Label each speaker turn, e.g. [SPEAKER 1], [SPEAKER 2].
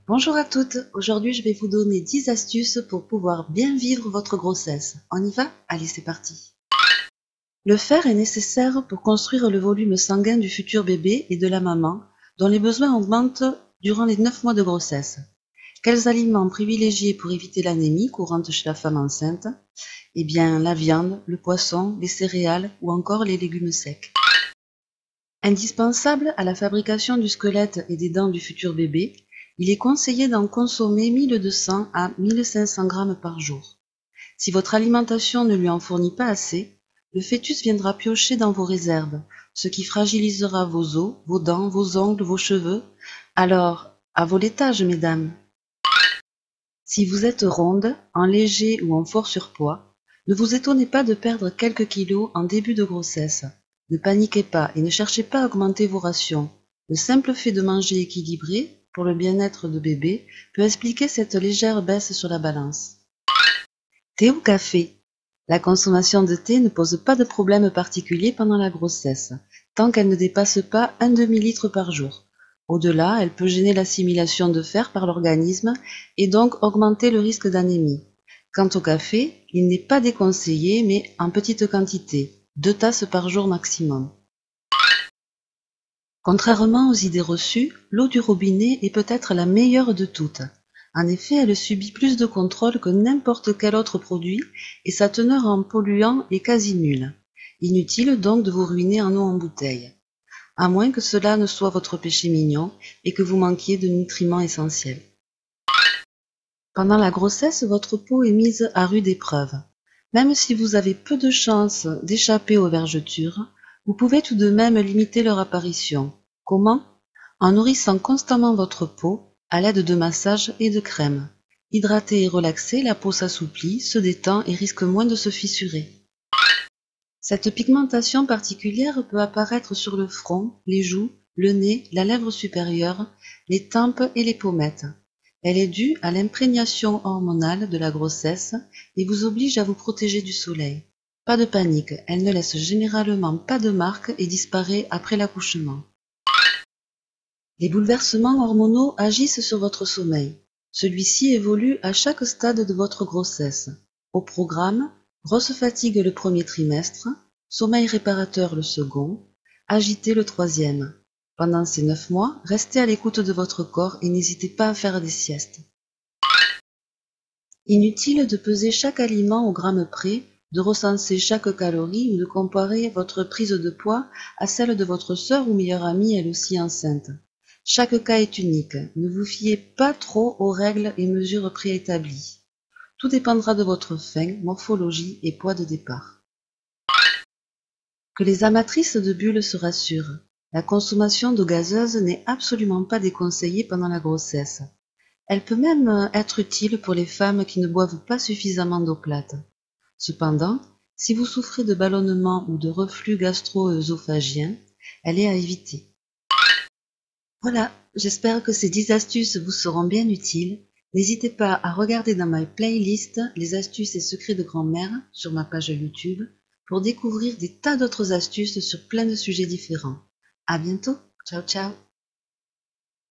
[SPEAKER 1] Bonjour à toutes, aujourd'hui je vais vous donner 10 astuces pour pouvoir bien vivre votre grossesse. On y va? Allez, c'est parti. Le fer est nécessaire pour construire le volume sanguin du futur bébé et de la maman, dont les besoins augmentent durant les 9 mois de grossesse. Quels aliments privilégier pour éviter l'anémie courante chez la femme enceinte? Eh bien, la viande, le poisson, les céréales ou encore les légumes secs. Indispensable à la fabrication du squelette et des dents du futur bébé, il est conseillé d'en consommer 1200 à 1500 grammes par jour. Si votre alimentation ne lui en fournit pas assez, le fœtus viendra piocher dans vos réserves, ce qui fragilisera vos os, vos dents, vos ongles, vos cheveux. Alors, à vos laitages, mesdames. Si vous êtes ronde, en léger ou en fort surpoids, ne vous étonnez pas de perdre quelques kilos en début de grossesse. Ne paniquez pas et ne cherchez pas à augmenter vos rations. Le simple fait de manger équilibré, pour le bien-être de bébé, peut expliquer cette légère baisse sur la balance. Thé ou café? La consommation de thé ne pose pas de problème particulier pendant la grossesse, tant qu'elle ne dépasse pas un demi-litre par jour. Au-delà, elle peut gêner l'assimilation de fer par l'organisme et donc augmenter le risque d'anémie. Quant au café, il n'est pas déconseillé, mais en petite quantité, 2 tasses par jour maximum. Contrairement aux idées reçues, l'eau du robinet est peut-être la meilleure de toutes. En effet, elle subit plus de contrôle que n'importe quel autre produit et sa teneur en polluants est quasi nulle. Inutile donc de vous ruiner en eau en bouteille. À moins que cela ne soit votre péché mignon et que vous manquiez de nutriments essentiels. Pendant la grossesse, votre peau est mise à rude épreuve. Même si vous avez peu de chances d'échapper aux vergetures, vous pouvez tout de même limiter leur apparition. Comment? En nourrissant constamment votre peau à l'aide de massages et de crèmes. Hydratée et relaxée, la peau s'assouplit, se détend et risque moins de se fissurer. Cette pigmentation particulière peut apparaître sur le front, les joues, le nez, la lèvre supérieure, les tempes et les pommettes. Elle est due à l'imprégnation hormonale de la grossesse et vous oblige à vous protéger du soleil. Pas de panique, elle ne laisse généralement pas de marques et disparaît après l'accouchement. Les bouleversements hormonaux agissent sur votre sommeil. Celui-ci évolue à chaque stade de votre grossesse. Au programme, grosse fatigue le premier trimestre, sommeil réparateur le second, agité le troisième. Pendant ces 9 mois, restez à l'écoute de votre corps et n'hésitez pas à faire des siestes. Inutile de peser chaque aliment au gramme près, de recenser chaque calorie ou de comparer votre prise de poids à celle de votre sœur ou meilleure amie elle aussi enceinte. Chaque cas est unique, ne vous fiez pas trop aux règles et mesures préétablies. Tout dépendra de votre faim, morphologie et poids de départ. Que les amatrices de bulles se rassurent. La consommation d'eau gazeuse n'est absolument pas déconseillée pendant la grossesse. Elle peut même être utile pour les femmes qui ne boivent pas suffisamment d'eau plate. Cependant, si vous souffrez de ballonnement ou de reflux gastro-œsophagien, elle est à éviter. Voilà, j'espère que ces 10 astuces vous seront bien utiles. N'hésitez pas à regarder dans ma playlist les astuces et secrets de grand-mère sur ma page YouTube pour découvrir des tas d'autres astuces sur plein de sujets différents. À bientôt, ciao ciao.